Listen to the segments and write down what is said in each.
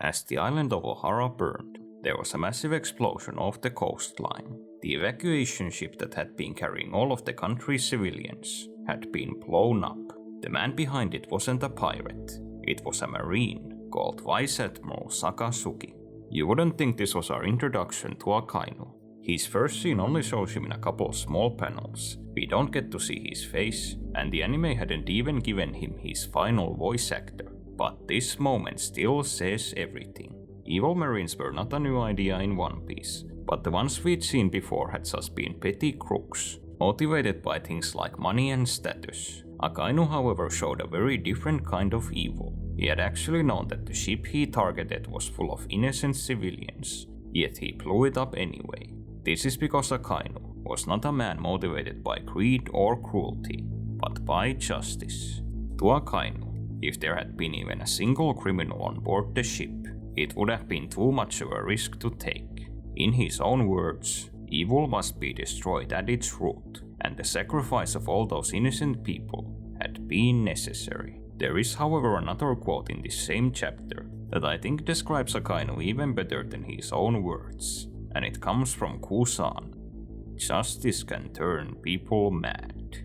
As the island of Ohara burned, there was a massive explosion off the coastline. The evacuation ship that had been carrying all of the country's civilians had been blown up. The man behind it wasn't a pirate, it was a marine called Vice Admiral Sakazuki. You wouldn't think this was our introduction to Akainu. His first scene only shows him in a couple of small panels. We don't get to see his face, and the anime hadn't even given him his final voice actor. But this moment still says everything. Evil marines were not a new idea in One Piece, but the ones we'd seen before had just been petty crooks, motivated by things like money and status. Akainu, however, showed a very different kind of evil. He had actually known that the ship he targeted was full of innocent civilians, yet he blew it up anyway. This is because Akainu was not a man motivated by greed or cruelty, but by justice. To Akainu, if there had been even a single criminal on board the ship, it would have been too much of a risk to take. In his own words, evil must be destroyed at its root, and the sacrifice of all those innocent people had been necessary. There is, however, another quote in this same chapter that I think describes Akainu even better than his own words, and it comes from Kusan. Justice can turn people mad.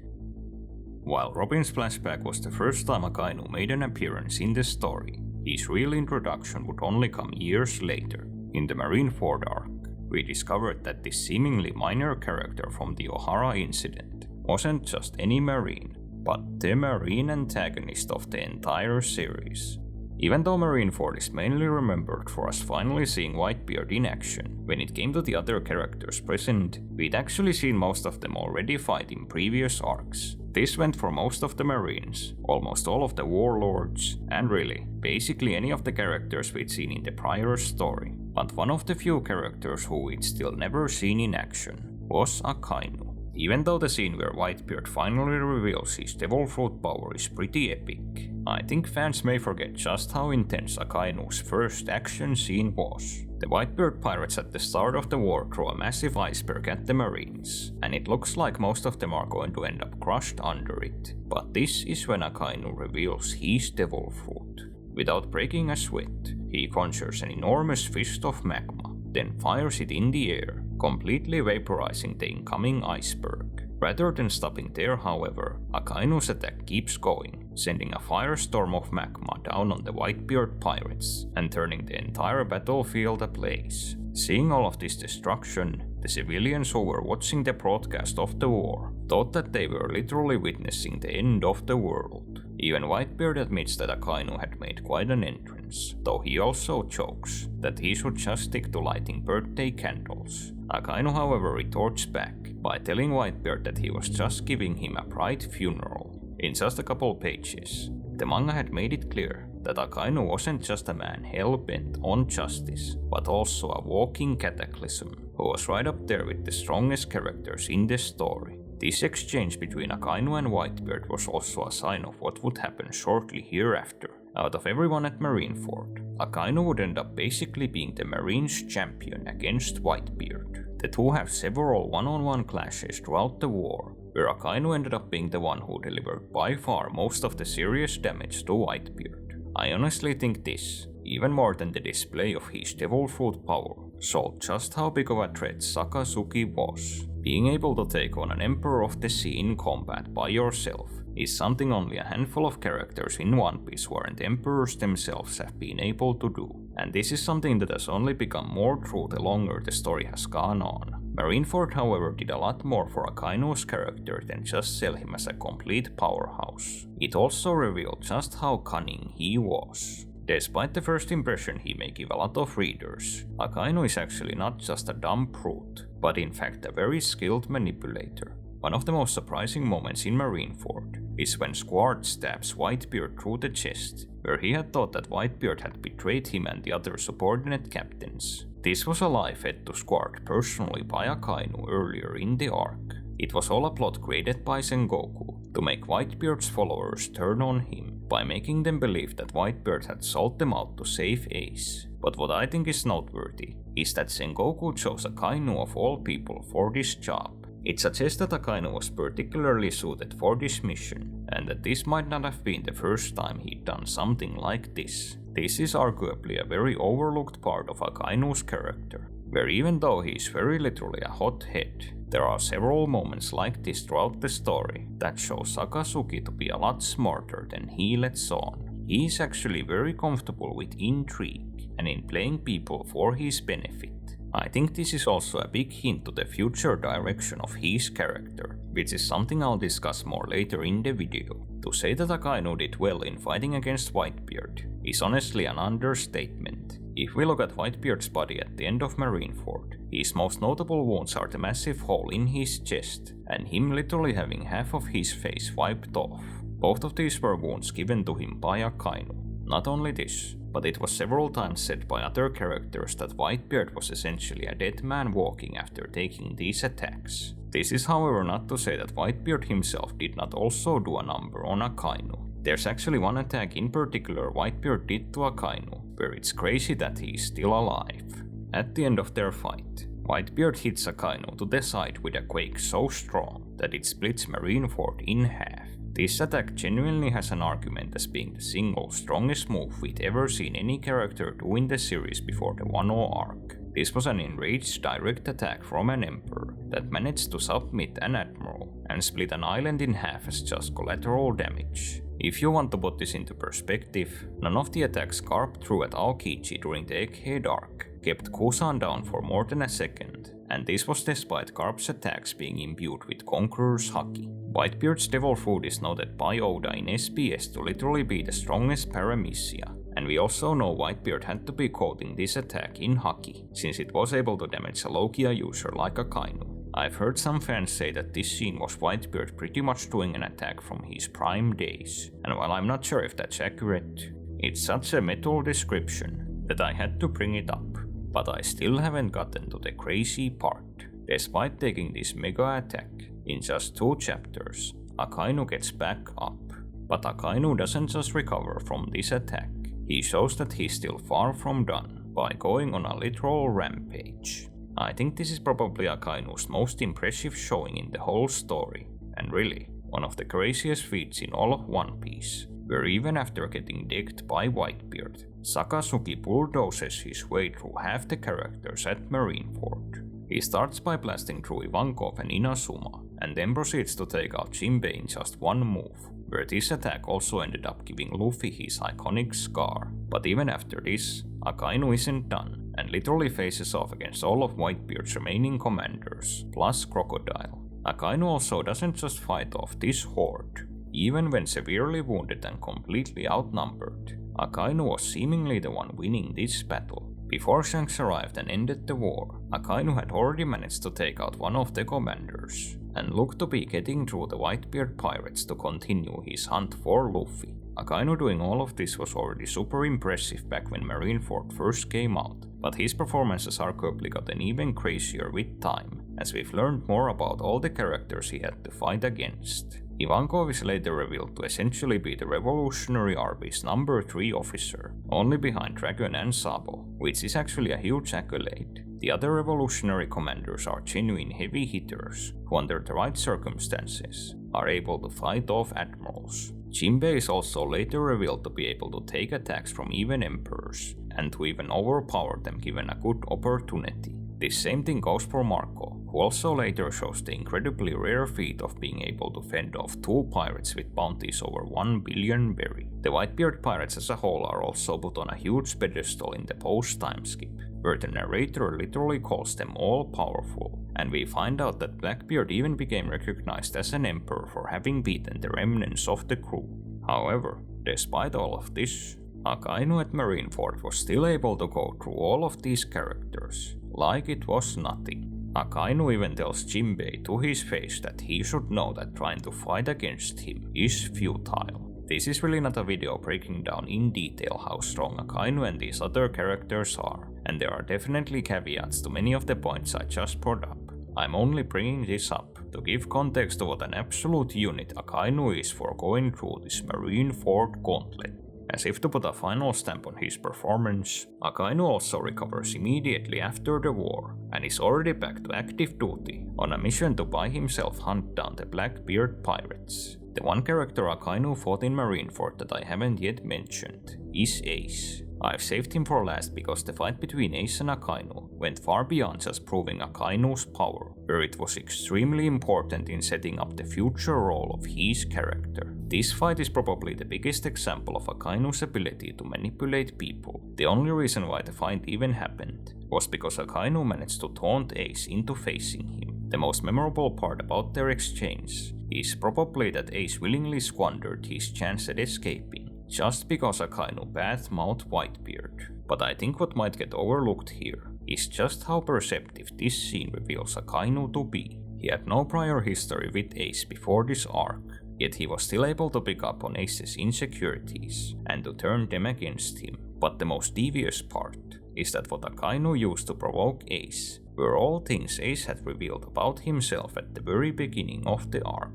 While Robin's flashback was the first time Akainu made an appearance in the story, his real introduction would only come years later. In the Marineford arc, we discovered that this seemingly minor character from the Ohara incident wasn't just any marine, but the marine antagonist of the entire series. Even though Marineford is mainly remembered for us finally seeing Whitebeard in action, when it came to the other characters present, we'd actually seen most of them already fight in previous arcs. This went for most of the marines, almost all of the warlords, and really, basically any of the characters we'd seen in the prior story. But one of the few characters who we'd still never seen in action was Akainu. Even though the scene where Whitebeard finally reveals his devil fruit power is pretty epic, I think fans may forget just how intense Akainu's first action scene was. The Whitebeard pirates at the start of the war throw a massive iceberg at the marines, and it looks like most of them are going to end up crushed under it. But this is when Akainu reveals his devil fruit. Without breaking a sweat, he conjures an enormous fist of magma, then fires it in the air, completely vaporizing the incoming iceberg. Rather than stopping there, however, Akainu's attack keeps going, sending a firestorm of magma down on the Whitebeard pirates and turning the entire battlefield ablaze. Seeing all of this destruction, the civilians who were watching the broadcast of the war thought that they were literally witnessing the end of the world. Even Whitebeard admits that Akainu had made quite an entrance, though he also jokes that he should just stick to lighting birthday candles. Akainu, however, retorts back by telling Whitebeard that he was just giving him a bright funeral. In just a couple pages, the manga had made it clear that Akainu wasn't just a man hell-bent on justice, but also a walking cataclysm, who was right up there with the strongest characters in the story. This exchange between Akainu and Whitebeard was also a sign of what would happen shortly hereafter. Out of everyone at Marineford, Akainu would end up basically being the Marines' champion against Whitebeard. The two have several one-on-one clashes throughout the war, where Akainu ended up being the one who delivered by far most of the serious damage to Whitebeard. I honestly think this, even more than the display of his devil fruit power, showed just how big of a threat Sakazuki was. Being able to take on an Emperor of the Sea in combat by yourself is something only a handful of characters in One Piece who aren't emperors themselves have been able to do, and this is something that has only become more true the longer the story has gone on. Marineford, however, did a lot more for Akainu's character than just sell him as a complete powerhouse. It also revealed just how cunning he was. Despite the first impression he may give a lot of readers, Akainu is actually not just a dumb brute, but in fact a very skilled manipulator. One of the most surprising moments in Marineford is when Squart stabs Whitebeard through the chest, where he had thought that Whitebeard had betrayed him and the other subordinate captains. This was a lie fed to Squart personally by Akainu earlier in the arc. It was all a plot created by Sengoku to make Whitebeard's followers turn on him by making them believe that Whitebeard had sold them out to save Ace. But what I think is noteworthy is that Sengoku chose Akainu of all people for this job. It suggests that Akainu was particularly suited for this mission, and that this might not have been the first time he'd done something like this. This is arguably a very overlooked part of Akainu's character, where even though he is very literally a hothead, there are several moments like this throughout the story that show Sakazuki to be a lot smarter than he lets on. He is actually very comfortable with intrigue and in playing people for his benefit. I think this is also a big hint to the future direction of his character, which is something I'll discuss more later in the video. To say that Akainu did well in fighting against Whitebeard is honestly an understatement. If we look at Whitebeard's body at the end of Marineford, his most notable wounds are the massive hole in his chest and him literally having half of his face wiped off. Both of these were wounds given to him by Akainu. Not only this, but it was several times said by other characters that Whitebeard was essentially a dead man walking after taking these attacks. This is however not to say that Whitebeard himself did not also do a number on Akainu. There's actually one attack in particular Whitebeard did to Akainu, where it's crazy that he is still alive. At the end of their fight, Whitebeard hits Akainu to the side with a quake so strong that it splits Marineford in half. This attack genuinely has an argument as being the single strongest move we'd ever seen any character do in the series before the Wano arc. This was an enraged direct attack from an emperor that managed to submit an admiral and split an island in half as just collateral damage. If you want to put this into perspective, none of the attacks Garp threw at Aokiji during the Egghead arc kept Kusan down for more than a second, and this was despite Garp's attacks being imbued with Conqueror's Haki. Whitebeard's Devil Food is noted by Oda in SBS to literally be the strongest paramecia, and we also know Whitebeard had to be quoting this attack in Haki, since it was able to damage a Logia user like Akainu. I've heard some fans say that this scene was Whitebeard pretty much doing an attack from his prime days, and while I'm not sure if that's accurate, it's such a metal description that I had to bring it up. But I still haven't gotten to the crazy part. Despite taking this mega attack, in just 2 chapters, Akainu gets back up. But Akainu doesn't just recover from this attack, he shows that he's still far from done by going on a literal rampage. I think this is probably Akainu's most impressive showing in the whole story, and really, one of the craziest feats in all of One Piece, where even after getting decked by Whitebeard, Sakazuki bulldozes his way through half the characters at Marineford. He starts by blasting through Ivankov and Inazuma, and then proceeds to take out Jinbei in just one move, where this attack also ended up giving Luffy his iconic scar. But even after this, Akainu isn't done, and literally faces off against all of Whitebeard's remaining commanders, plus Crocodile. Akainu also doesn't just fight off this horde. Even when severely wounded and completely outnumbered, Akainu was seemingly the one winning this battle. Before Shanks arrived and ended the war, Akainu had already managed to take out one of the commanders, and looked to be getting through the Whitebeard pirates to continue his hunt for Luffy. Akainu doing all of this was already super impressive back when Marineford first came out, but his performance has arguably gotten even crazier with time, as we've learned more about all the characters he had to fight against. Ivankov is later revealed to essentially be the Revolutionary Army's number 3 officer, only behind Dragon and Sabo, which is actually a huge accolade. The other revolutionary commanders are genuine heavy hitters, who under the right circumstances are able to fight off admirals. Jinbei is also later revealed to be able to take attacks from even emperors, and to even overpower them given a good opportunity. This same thing goes for Marco, who also later shows the incredibly rare feat of being able to fend off 2 pirates with bounties over 1 billion berry. The Whitebeard pirates as a whole are also put on a huge pedestal in the post-time skip, where the narrator literally calls them all powerful, and we find out that Blackbeard even became recognized as an emperor for having beaten the remnants of the crew. However, despite all of this, Akainu at Marineford was still able to go through all of these characters like it was nothing. Akainu even tells Jinbei to his face that he should know that trying to fight against him is futile. This is really not a video breaking down in detail how strong Akainu and these other characters are, and there are definitely caveats to many of the points I just brought up. I'm only bringing this up to give context to what an absolute unit Akainu is for going through this Marineford gauntlet. As if to put a final stamp on his performance, Akainu also recovers immediately after the war, and is already back to active duty on a mission to by himself hunt down the Blackbeard pirates. The one character Akainu fought in Marineford that I haven't yet mentioned is Ace. I've saved him for last because the fight between Ace and Akainu went far beyond just proving Akainu's power, where it was extremely important in setting up the future role of his character. This fight is probably the biggest example of Akainu's ability to manipulate people. The only reason why the fight even happened was because Akainu managed to taunt Ace into facing him. The most memorable part about their exchange is probably that Ace willingly squandered his chance at escaping, just because Akainu bad-mouthed Whitebeard. But I think what might get overlooked here is just how perceptive this scene reveals Akainu to be. He had no prior history with Ace before this arc, yet he was still able to pick up on Ace's insecurities and to turn them against him. But the most devious part is that what Akainu used to provoke Ace were all things Ace had revealed about himself at the very beginning of the arc.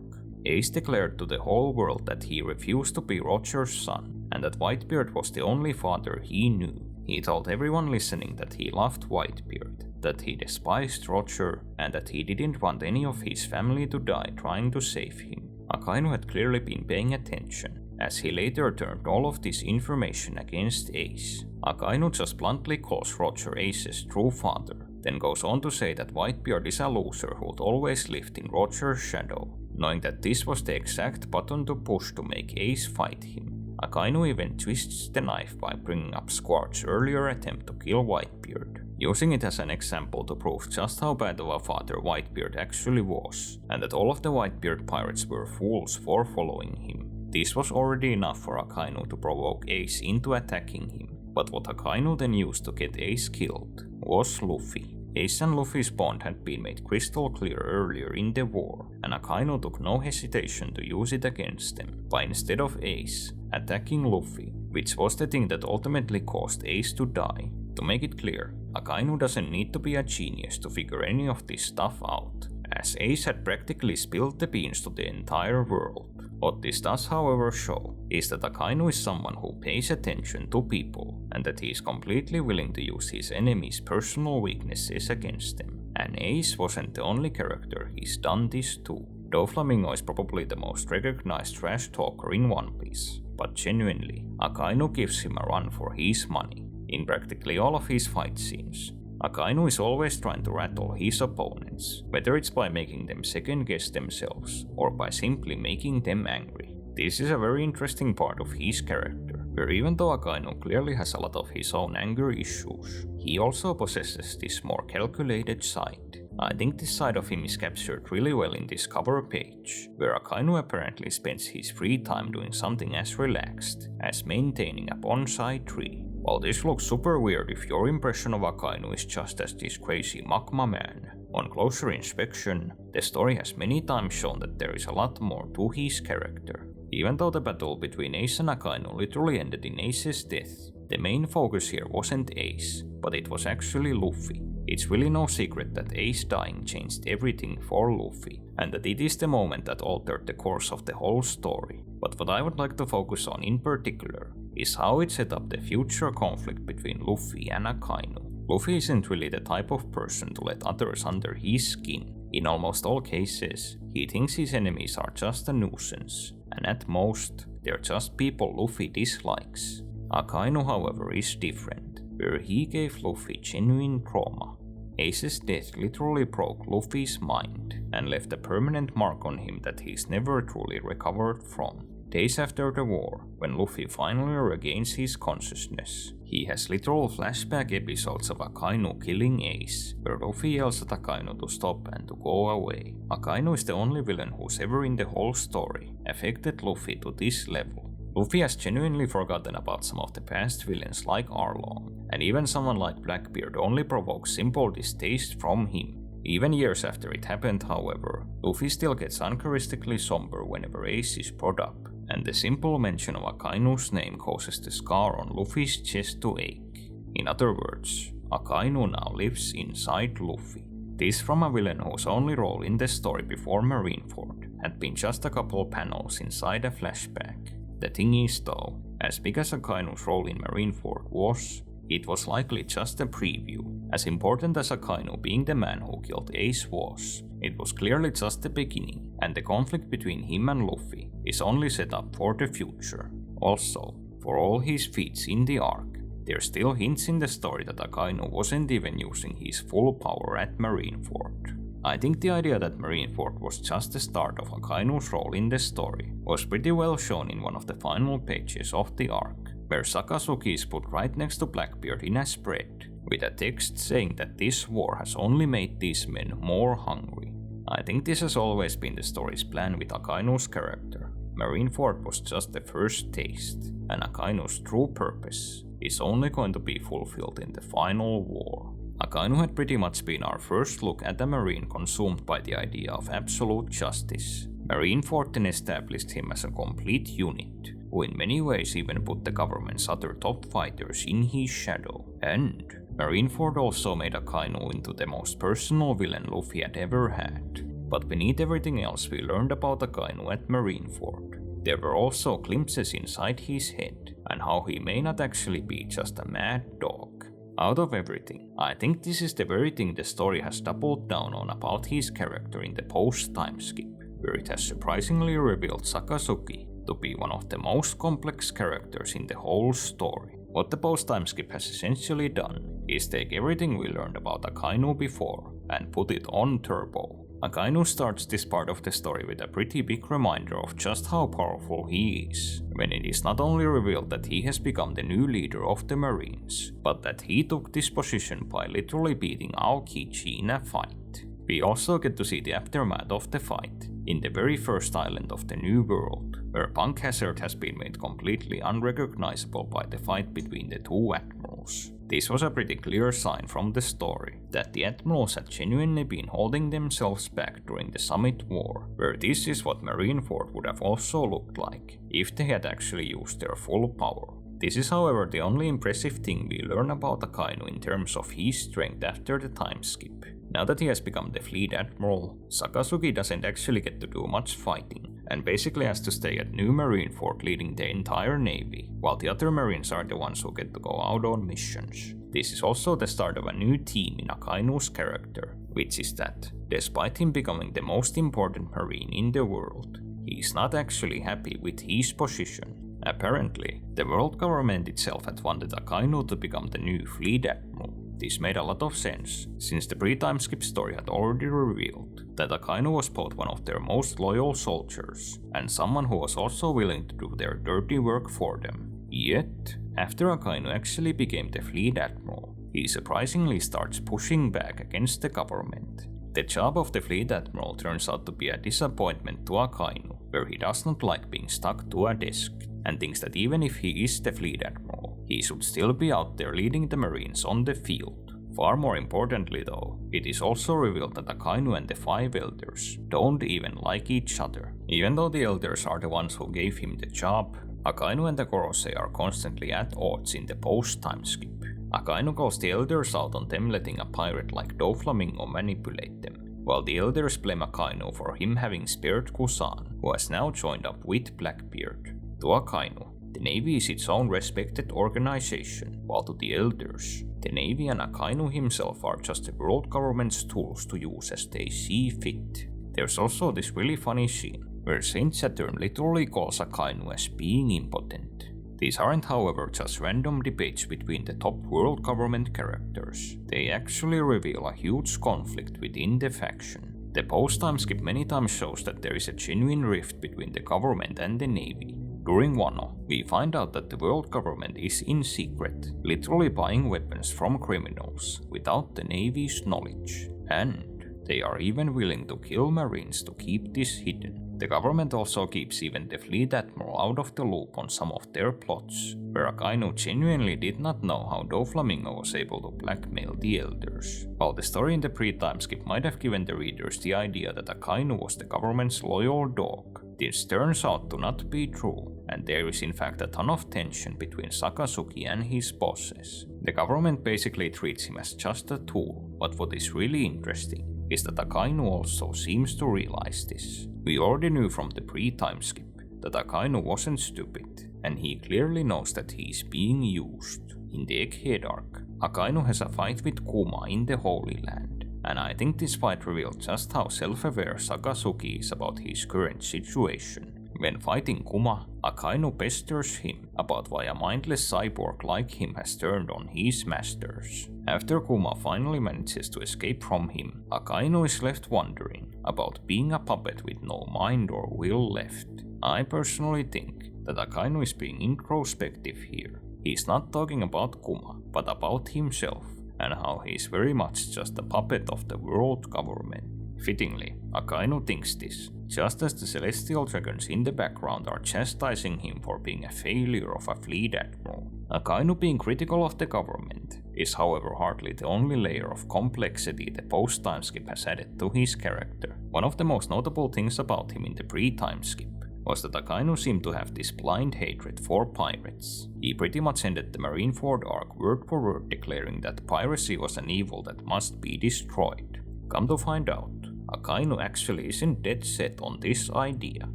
Ace declared to the whole world that he refused to be Roger's son, and that Whitebeard was the only father he knew. He told everyone listening that he loved Whitebeard, that he despised Roger, and that he didn't want any of his family to die trying to save him. Akainu had clearly been paying attention, as he later turned all of this information against Ace. Akainu just bluntly calls Roger Ace's true father, then goes on to say that Whitebeard is a loser who'd always lived in Roger's shadow, knowing that this was the exact button to push to make Ace fight him. Akainu even twists the knife by bringing up Squart's earlier attempt to kill Whitebeard, using it as an example to prove just how bad of a father Whitebeard actually was, and that all of the Whitebeard pirates were fools for following him. This was already enough for Akainu to provoke Ace into attacking him, but what Akainu then used to get Ace killed was Luffy. Ace and Luffy's bond had been made crystal clear earlier in the war, and Akainu took no hesitation to use it against them, by instead of Ace attacking Luffy, which was the thing that ultimately caused Ace to die. To make it clear, Akainu doesn't need to be a genius to figure any of this stuff out, as Ace had practically spilled the beans to the entire world. What this does however show is that Akainu is someone who pays attention to people, and that he is completely willing to use his enemies' personal weaknesses against them. And Ace wasn't the only character he's done this to. Doflamingo is probably the most recognized trash talker in One Piece, but genuinely, Akainu gives him a run for his money. In practically all of his fight scenes, Akainu is always trying to rattle his opponents, whether it's by making them second guess themselves or by simply making them angry. This is a very interesting part of his character, where even though Akainu clearly has a lot of his own anger issues, he also possesses this more calculated side. I think this side of him is captured really well in this cover page, where Akainu apparently spends his free time doing something as relaxed as maintaining a bonsai tree. While this looks super weird if your impression of Akainu is just as this crazy magma man, on closer inspection, the story has many times shown that there is a lot more to his character. Even though the battle between Ace and Akainu literally ended in Ace's death, the main focus here wasn't Ace, but it was actually Luffy. It's really no secret that Ace dying changed everything for Luffy, and that it is the moment that altered the course of the whole story. But what I would like to focus on in particular is how it set up the future conflict between Luffy and Akainu. Luffy isn't really the type of person to let others under his skin. In almost all cases, he thinks his enemies are just a nuisance, and at most, they're just people Luffy dislikes. Akainu, however, is different, where he gave Luffy genuine trauma. Ace's death literally broke Luffy's mind and left a permanent mark on him that he's never truly recovered from. Days after the war, when Luffy finally regains his consciousness, he has literal flashback episodes of Akainu killing Ace, where Luffy yells at Akainu to stop and to go away. Akainu is the only villain who's ever in the whole story affected Luffy to this level. Luffy has genuinely forgotten about some of the past villains like Arlong, and even someone like Blackbeard only provokes simple distaste from him. Even years after it happened, however, Luffy still gets uncharacteristically somber whenever Ace is brought up, and the simple mention of Akainu's name causes the scar on Luffy's chest to ache. In other words, Akainu now lives inside Luffy. This from a villain whose only role in the story before Marineford had been just a couple panels inside a flashback. The thing is though, as big as Akainu's role in Marineford was, it was likely just a preview. As important as Akainu being the man who killed Ace was, it was clearly just the beginning, and the conflict between him and Luffy is only set up for the future. Also, for all his feats in the arc. There's still hints in the story that Akainu wasn't even using his full power at Marineford. I think the idea that Marineford was just the start of Akainu's role in the story was pretty well shown in one of the final pages of the arc, where Sakazuki is put right next to Blackbeard in a spread, with a text saying that this war has only made these men more hungry. I think this has always been the story's plan with Akainu's character. Marineford was just the first taste, and Akainu's true purpose is only going to be fulfilled in the final war. Akainu had pretty much been our first look at a marine consumed by the idea of absolute justice. Marineford then established him as a complete unit, who in many ways even put the government's other top fighters in his shadow. And Marineford also made Akainu into the most personal villain Luffy had ever had. But beneath everything else we learned about Akainu at Marineford, there were also glimpses inside his head, and how he may not actually be just a mad dog. Out of everything, I think this is the very thing the story has doubled down on about his character in the post-time skip, where it has surprisingly revealed Sakazuki to be one of the most complex characters in the whole story. What the post-time skip has essentially done is take everything we learned about Akainu before and put it on turbo. Akainu starts this part of the story with a pretty big reminder of just how powerful he is, when it is not only revealed that he has become the new leader of the Marines, but that he took this position by literally beating Aokichi in a fight. We also get to see the aftermath of the fight in the very first island of the New World, where Punk Hazard has been made completely unrecognizable by the fight between the two admirals. This was a pretty clear sign from the story that the admirals had genuinely been holding themselves back during the Summit War, where this is what Marineford would have also looked like if they had actually used their full power. This is however the only impressive thing we learn about Akainu in terms of his strength after the time skip. Now that he has become the fleet admiral, Sakazuki doesn't actually get to do much fighting, and basically has to stay at New Marineford leading the entire navy, while the other marines are the ones who get to go out on missions. This is also the start of a new theme in Akainu's character, which is that, despite him becoming the most important marine in the world, he is not actually happy with his position. Apparently, the world government itself had wanted Akainu to become the new fleet admiral. This made a lot of sense, since the pre-time skip story had already revealed that Akainu was both one of their most loyal soldiers and someone who was also willing to do their dirty work for them. Yet, after Akainu actually became the fleet admiral, he surprisingly starts pushing back against the government. The job of the fleet admiral turns out to be a disappointment to Akainu, where he does not like being stuck to a desk, and thinks that even if he is the fleet admiral, he should still be out there leading the marines on the field. Far more importantly though, it is also revealed that Akainu and the 5 elders don't even like each other. Even though the elders are the ones who gave him the job, Akainu and the Gorosei are constantly at odds in the post-time skip. Akainu calls the elders out on them letting a pirate like Doflamingo manipulate them, while the elders blame Akainu for him having spared Kusan, who has now joined up with Blackbeard. To Akainu, the Navy is its own respected organization, while to the elders, the Navy and Akainu himself are just the world government's tools to use as they see fit. There's also this really funny scene, where Saint Saturn literally calls Akainu as being impotent. These aren't however just random debates between the top world government characters, they actually reveal a huge conflict within the faction. The post-time skip many times shows that there is a genuine rift between the government and the Navy. During Wano, we find out that the world government is in secret, literally buying weapons from criminals without the Navy's knowledge, and they are even willing to kill marines to keep this hidden. The government also keeps even the fleet admiral out of the loop on some of their plots, where Akainu genuinely did not know how Doflamingo was able to blackmail the elders. While the story in the pre-time skip might have given the readers the idea that Akainu was the government's loyal dog, this turns out to not be true, and there is in fact a ton of tension between Sakazuki and his bosses. The government basically treats him as just a tool, but what is really interesting is that Akainu also seems to realize this. We already knew from the pre-time skip that Akainu wasn't stupid, and he clearly knows that he is being used. In the Egghead arc, Akainu has a fight with Kuma in the Holy Land, and I think this fight revealed just how self-aware Sakazuki is about his current situation. When fighting Kuma, Akainu pesters him about why a mindless cyborg like him has turned on his masters. After Kuma finally manages to escape from him, Akainu is left wondering about being a puppet with no mind or will left. I personally think that Akainu is being introspective here. He's not talking about Kuma, but about himself, and how he's very much just a puppet of the world government. Fittingly, Akainu thinks this, just as the celestial dragons in the background are chastising him for being a failure of a fleet admiral. Akainu being critical of the government is however hardly the only layer of complexity the post-time skip has added to his character. One of the most notable things about him in the pre-time skip was that Akainu seemed to have this blind hatred for pirates. He pretty much ended the Marineford arc word for word declaring that piracy was an evil that must be destroyed. Come to find out, Akainu actually isn't dead set on this idea.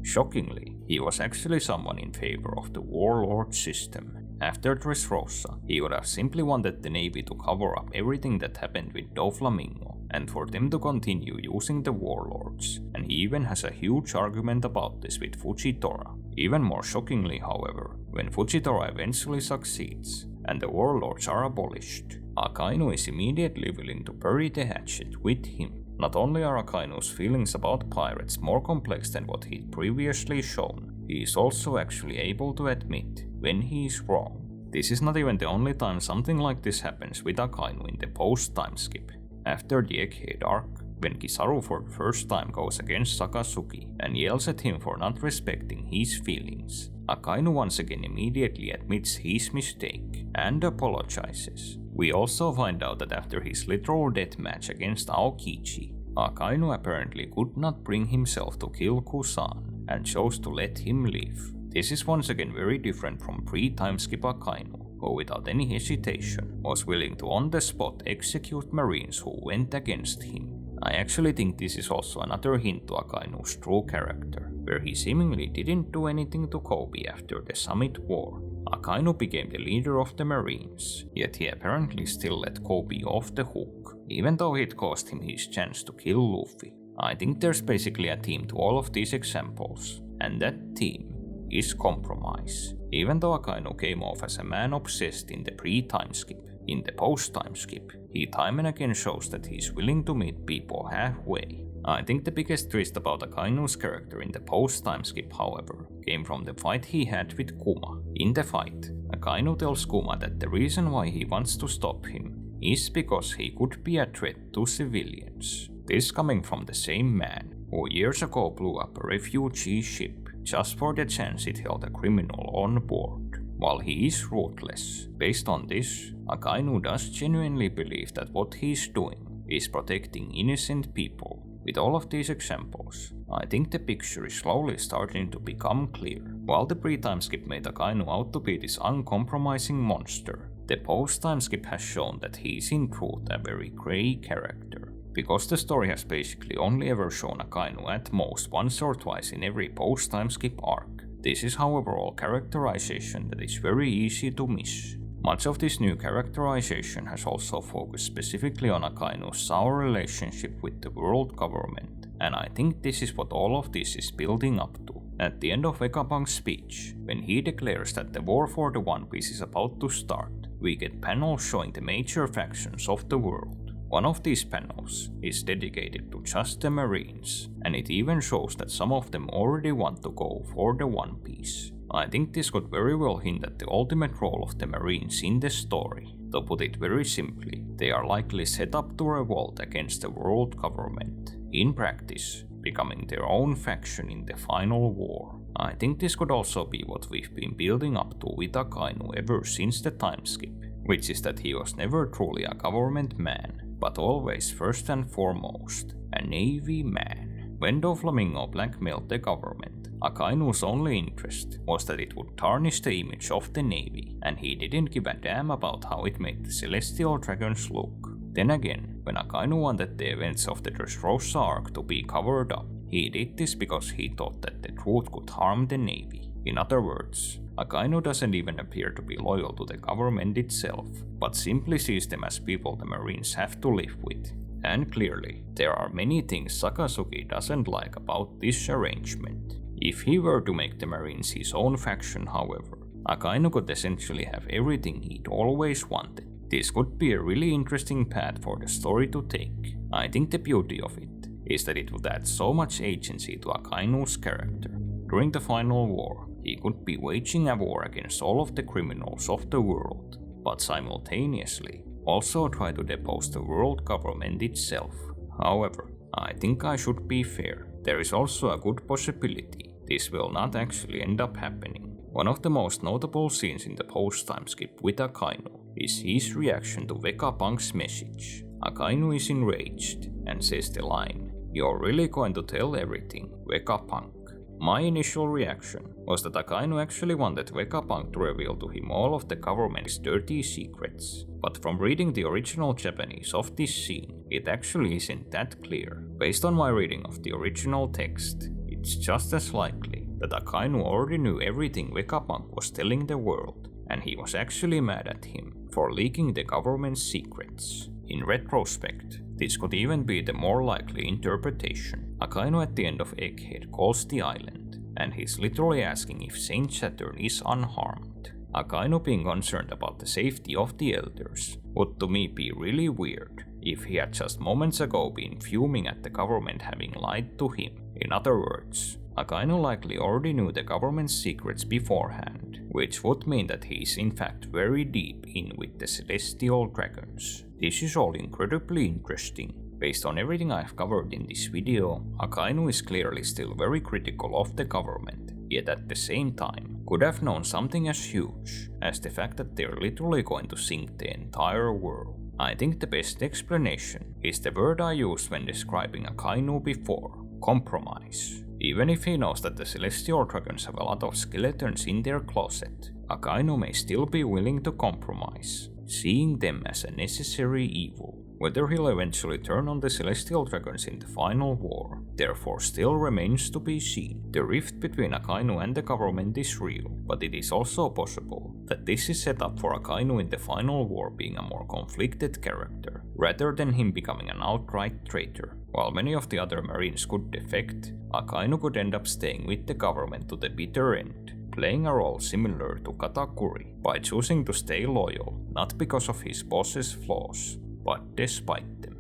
Shockingly, he was actually someone in favor of the warlord system. After Dressrosa, he would have simply wanted the navy to cover up everything that happened with Doflamingo, and for them to continue using the warlords, and he even has a huge argument about this with Fujitora. Even more shockingly, however, when Fujitora eventually succeeds, and the warlords are abolished, Akainu is immediately willing to bury the hatchet with him. Not only are Akainu's feelings about pirates more complex than what he'd previously shown, he is also actually able to admit when he is wrong. This is not even the only time something like this happens with Akainu in the post-time skip. After the Egghead arc, when Kizaru for the first time goes against Sakazuki and yells at him for not respecting his feelings, Akainu once again immediately admits his mistake and apologizes. We also find out that after his literal death match against Aokichi, Akainu apparently could not bring himself to kill Kusan and chose to let him live. This is once again very different from pre-time skip Akainu, who without any hesitation was willing to on the spot execute marines who went against him. I actually think this is also another hint to Akainu's true character, where he seemingly didn't do anything to Kobe after the Summit War. Akainu became the leader of the Marines, yet he apparently still let Kobe off the hook, even though it cost him his chance to kill Luffy. I think there's basically a theme to all of these examples, and that theme is compromise. Even though Akainu came off as a man obsessed in the pre-time skip, in the post-time skip, he time and again shows that he's willing to meet people halfway. I think the biggest twist about Akainu's character in the post-time skip, however, came from the fight he had with Kuma. In the fight, Akainu tells Kuma that the reason why he wants to stop him is because he could be a threat to civilians. This coming from the same man who years ago blew up a refugee ship just for the chance it held a criminal on board. While he is ruthless, based on this, Akainu does genuinely believe that what he's doing is protecting innocent people. With all of these examples, I think the picture is slowly starting to become clear. While the pre-time skip made Akainu out to be this uncompromising monster, the post-time skip has shown that he is in truth a very grey character. Because the story has basically only ever shown Akainu at most once or twice in every post-time skip arc, this is however all characterization that is very easy to miss. Much of this new characterization has also focused specifically on Akainu's sour relationship with the world government, and I think this is what all of this is building up to. At the end of Vegapunk's speech, when he declares that the war for the One Piece is about to start, we get panels showing the major factions of the world. One of these panels is dedicated to just the Marines, and it even shows that some of them already want to go for the One Piece. I think this could very well hint at the ultimate role of the Marines in the story. To put it very simply, they are likely set up to revolt against the world government, in practice, becoming their own faction in the final war. I think this could also be what we've been building up to with Akainu ever since the time skip, which is that he was never truly a government man, but always first and foremost a navy man. When Doflamingo blackmailed the government, Akainu's only interest was that it would tarnish the image of the navy, and he didn't give a damn about how it made the celestial dragons look. Then again, when Akainu wanted the events of the Dressrosa arc to be covered up, he did this because he thought that the truth could harm the navy. In other words, Akainu doesn't even appear to be loyal to the government itself, but simply sees them as people the Marines have to live with. And clearly, there are many things Sakazuki doesn't like about this arrangement. If he were to make the Marines his own faction, however, Akainu could essentially have everything he'd always wanted. This could be a really interesting path for the story to take. I think the beauty of it is that it would add so much agency to Akainu's character. During the final war, he could be waging a war against all of the criminals of the world, but simultaneously also try to depose the world government itself. However, I think I should be fair. There is also a good possibility this will not actually end up happening. One of the most notable scenes in the post-time skip with Akainu is his reaction to Vegapunk's message. Akainu is enraged and says the line, "You're really going to tell everything, Vegapunk?" My initial reaction was that Akainu actually wanted Vegapunk to reveal to him all of the government's dirty secrets, but from reading the original Japanese of this scene, it actually isn't that clear. Based on my reading of the original text, it's just as likely that Akainu already knew everything Vegapunk was telling the world, and he was actually mad at him for leaking the government's secrets. In retrospect, this could even be the more likely interpretation. Akainu at the end of Egghead calls the island, and he's literally asking if Saint Saturn is unharmed. Akainu being concerned about the safety of the elders would to me be really weird if he had just moments ago been fuming at the government having lied to him. In other words, Akainu likely already knew the government's secrets beforehand, which would mean that he is in fact very deep in with the celestial dragons. This is all incredibly interesting. Based on everything I've covered in this video, Akainu is clearly still very critical of the government, yet at the same time could have known something as huge as the fact that they're literally going to sink the entire world. I think the best explanation is the word I used when describing Akainu before: compromise. Even if he knows that the celestial dragons have a lot of skeletons in their closet, Akainu may still be willing to compromise, seeing them as a necessary evil. Whether he'll eventually turn on the celestial dragons in the final war, therefore still remains to be seen. The rift between Akainu and the government is real, but it is also possible that this is set up for Akainu in the final war being a more conflicted character, rather than him becoming an outright traitor. While many of the other Marines could defect, Akainu could end up staying with the government to the bitter end, playing a role similar to Katakuri by choosing to stay loyal, not because of his boss's flaws, but despite them.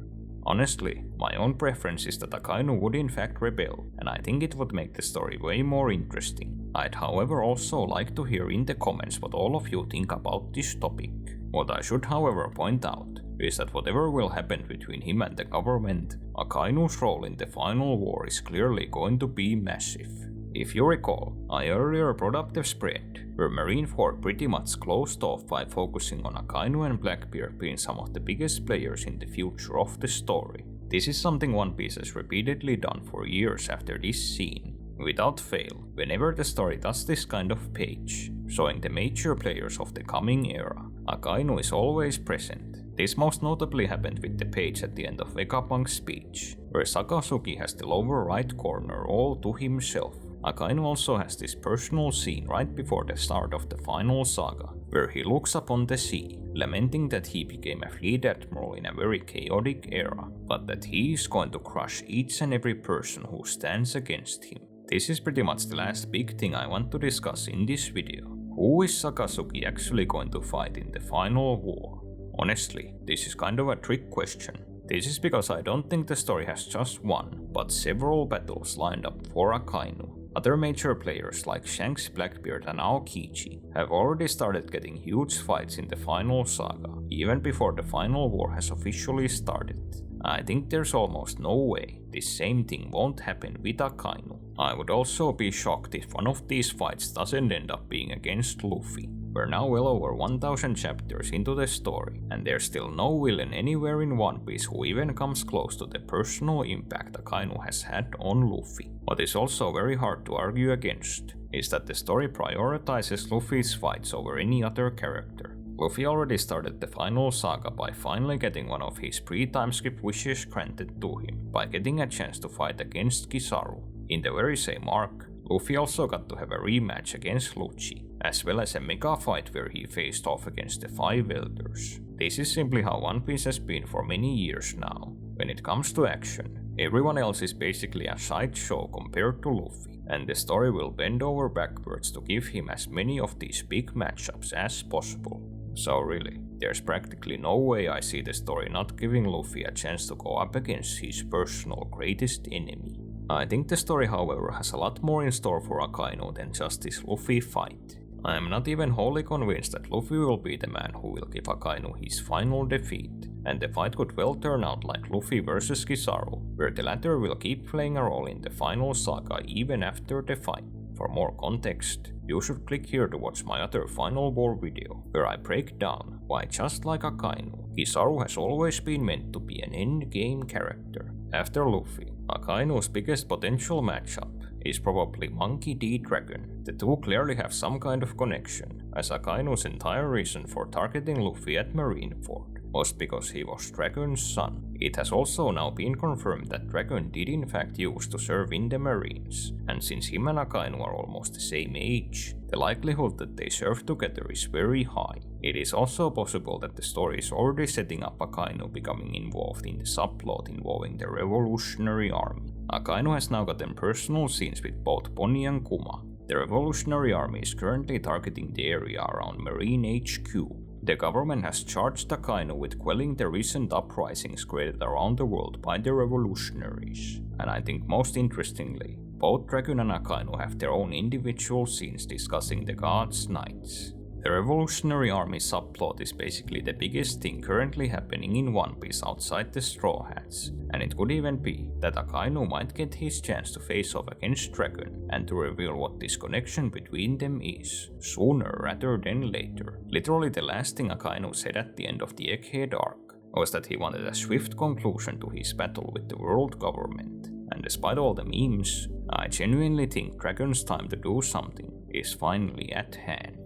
Honestly, my own preference is that Akainu would in fact rebel, and I think it would make the story way more interesting. I'd however also like to hear in the comments what all of you think about this topic. What I should however point out is that whatever will happen between him and the government, Akainu's role in the final war is clearly going to be massive. If you recall, I earlier brought up the spread, where Marineford pretty much closed off by focusing on Akainu and Blackbeard being some of the biggest players in the future of the story. This is something One Piece has repeatedly done for years after this scene. Without fail, whenever the story does this kind of page, showing the major players of the coming era, Akainu is always present. This most notably happened with the page at the end of Vegapunk's speech, where Sakazuki has the lower right corner all to himself. Akainu also has this personal scene right before the start of the final saga, where he looks upon the sea, lamenting that he became a fleet admiral in a very chaotic era, but that he is going to crush each and every person who stands against him. This is pretty much the last big thing I want to discuss in this video. Who is Sakazuki actually going to fight in the final war? Honestly, this is kind of a trick question. This is because I don't think the story has just one, but several battles lined up for Akainu. Other major players like Shanks, Blackbeard and Aokichi have already started getting huge fights in the final saga, even before the final war has officially started. I think there's almost no way this same thing won't happen with Akainu. I would also be shocked if one of these fights doesn't end up being against Luffy. We're now well over 1000 chapters into the story, and there's still no villain anywhere in One Piece who even comes close to the personal impact Akainu has had on Luffy. What is also very hard to argue against is that the story prioritizes Luffy's fights over any other character. Luffy already started the final saga by finally getting one of his pre-time skip wishes granted to him, by getting a chance to fight against Kizaru. In the very same arc, Luffy also got to have a rematch against Lucci, as well as a mega fight where he faced off against the 5 elders. This is simply how One Piece has been for many years now. When it comes to action, Everyone else is basically a sideshow compared to Luffy, and the story will bend over backwards to give him as many of these big matchups as possible. So really, there's practically no way I see the story not giving Luffy a chance to go up against his personal greatest enemy. I think the story, however, has a lot more in store for Akainu than just this Luffy fight. I am not even wholly convinced that Luffy will be the man who will give Akainu his final defeat, and the fight could well turn out like Luffy vs Kizaru, where the latter will keep playing a role in the final saga even after the fight. For more context, you should click here to watch my other Final War video, where I break down why, just like Akainu, Kizaru has always been meant to be an endgame character. After Luffy, Akainu's biggest potential matchup is probably Monkey D. Dragon. The two clearly have some kind of connection, as Akainu's entire reason for targeting Luffy at Marineford was because he was Dragon's son. It has also now been confirmed that Dragon did in fact used to serve in the Marines, and since him and Akainu are almost the same age, the likelihood that they serve together is very high. It is also possible that the story is already setting up Akainu becoming involved in the subplot involving the Revolutionary Army. Akainu has now gotten personal scenes with both Bonnie and Kuma. The Revolutionary Army is currently targeting the area around Marine HQ. The government has charged Akainu with quelling the recent uprisings created around the world by the revolutionaries. And I think most interestingly, both Dragon and Akainu have their own individual scenes discussing the God's Knights. The Revolutionary Army subplot is basically the biggest thing currently happening in One Piece outside the Straw Hats, and it could even be that Akainu might get his chance to face off against Dragon and to reveal what this connection between them is, sooner rather than later. Literally the last thing Akainu said at the end of the Egghead arc was that he wanted a swift conclusion to his battle with the world government, and despite all the memes, I genuinely think Dragon's time to do something is finally at hand.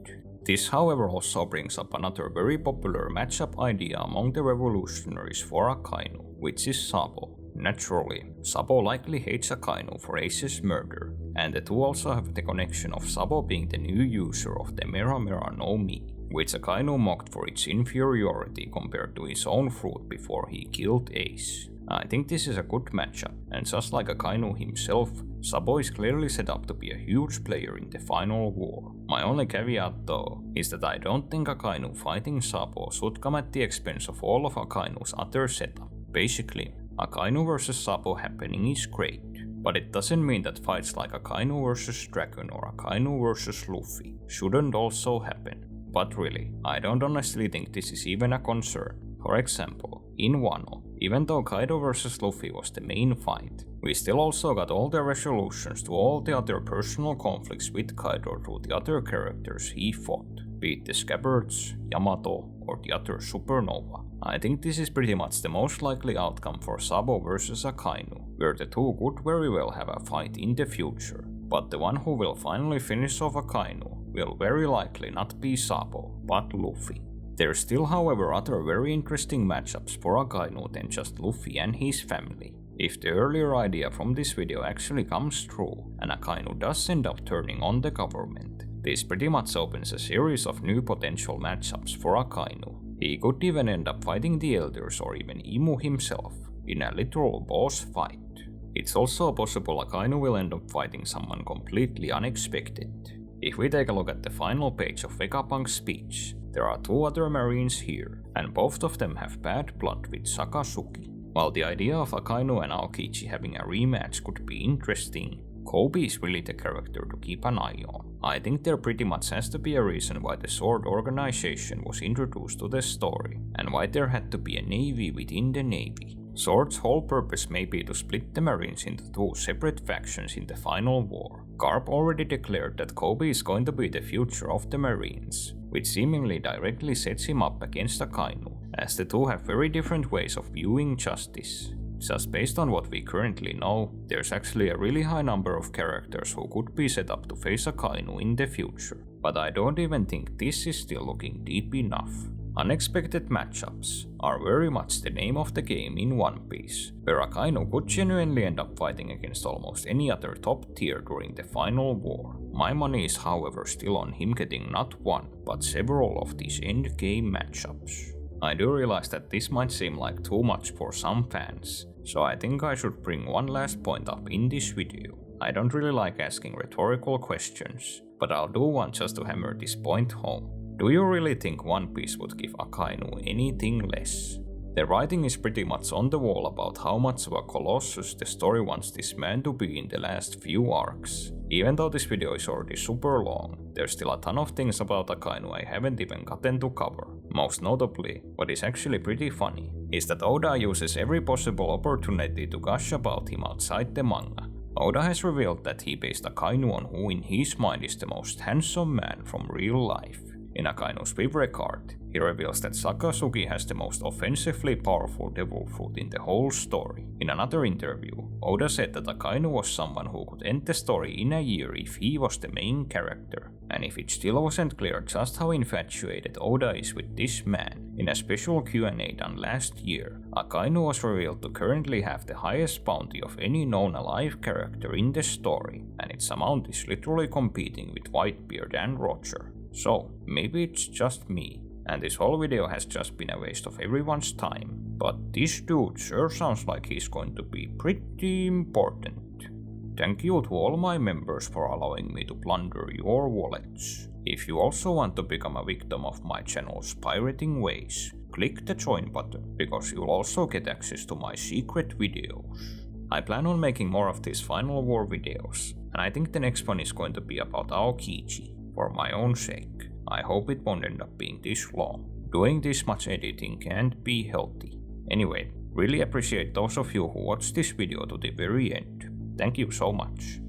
This, however, also brings up another very popular matchup idea among the revolutionaries for Akainu, which is Sabo. Naturally, Sabo likely hates Akainu for Ace's murder, and the two also have the connection of Sabo being the new user of the Mera Mera no Mi, which Akainu mocked for its inferiority compared to his own fruit before he killed Ace. I think this is a good matchup, and just like Akainu himself, Sabo is clearly set up to be a huge player in the final war. My only caveat though is that I don't think Akainu fighting Sabo should come at the expense of all of Akainu's other setup. Basically, Akainu vs Sabo happening is great, but it doesn't mean that fights like Akainu vs Dragon or Akainu vs Luffy shouldn't also happen. But really, I don't honestly think this is even a concern. For example, in Wano, even though Kaido vs Luffy was the main fight, we still also got all the resolutions to all the other personal conflicts with Kaido through the other characters he fought, be it the Scabbards, Yamato, or the other Supernova. I think this is pretty much the most likely outcome for Sabo vs Akainu, where the two could very well have a fight in the future, but the one who will finally finish off Akainu will very likely not be Sabo, but Luffy. There's still, however, other very interesting matchups for Akainu than just Luffy and his family. If the earlier idea from this video actually comes true, and Akainu does end up turning on the government, this pretty much opens a series of new potential matchups for Akainu. He could even end up fighting the Elders or even Imu himself, in a literal boss fight. It's also possible Akainu will end up fighting someone completely unexpected. If we take a look at the final page of Vegapunk's speech, there are two other Marines here, and both of them have bad blood with Sakazuki. While the idea of Akainu and Aokichi having a rematch could be interesting, Kobe is really the character to keep an eye on. I think there pretty much has to be a reason why the Sword organization was introduced to the story, and why there had to be a navy within the navy. Sword's whole purpose may be to split the Marines into two separate factions in the final war. Garp already declared that Kobe is going to be the future of the Marines, which seemingly directly sets him up against Akainu, as the two have very different ways of viewing justice. Just based on what we currently know, there's actually a really high number of characters who could be set up to face Akainu in the future, but I don't even think this is still looking deep enough. Unexpected matchups are very much the name of the game in One Piece, where Akainu could genuinely end up fighting against almost any other top tier during the final war. My money is, however, still on him getting not one, but several of these endgame matchups. I do realize that this might seem like too much for some fans, so I think I should bring one last point up in this video. I don't really like asking rhetorical questions, but I'll do one just to hammer this point home. Do you really think One Piece would give Akainu anything less? The writing is pretty much on the wall about how much of a colossus the story wants this man to be in the last few arcs. Even though this video is already super long, there's still a ton of things about Akainu I haven't even gotten to cover. Most notably, what is actually pretty funny, is that Oda uses every possible opportunity to gush about him outside the manga. Oda has revealed that he based Akainu on who in his mind is the most handsome man from real life. In Akainu's favorite card, he reveals that Sakazuki has the most offensively powerful devil fruit in the whole story. In another interview, Oda said that Akainu was someone who could end the story in a year if he was the main character. And if it still wasn't clear just how infatuated Oda is with this man, in a special Q&A done last year, Akainu was revealed to currently have the highest bounty of any known alive character in the story, and its amount is literally competing with Whitebeard and Roger. So, maybe it's just me, and this whole video has just been a waste of everyone's time, but this dude sure sounds like he's going to be pretty important. Thank you to all my members for allowing me to plunder your wallets. If you also want to become a victim of my channel's pirating ways, click the join button, because you'll also get access to my secret videos. I plan on making more of these Final War videos, and I think the next one is going to be about Aokiji. For my own sake, I hope it won't end up being this long. Doing this much editing can't be healthy. Anyway, really appreciate those of you who watched this video to the very end. Thank you so much.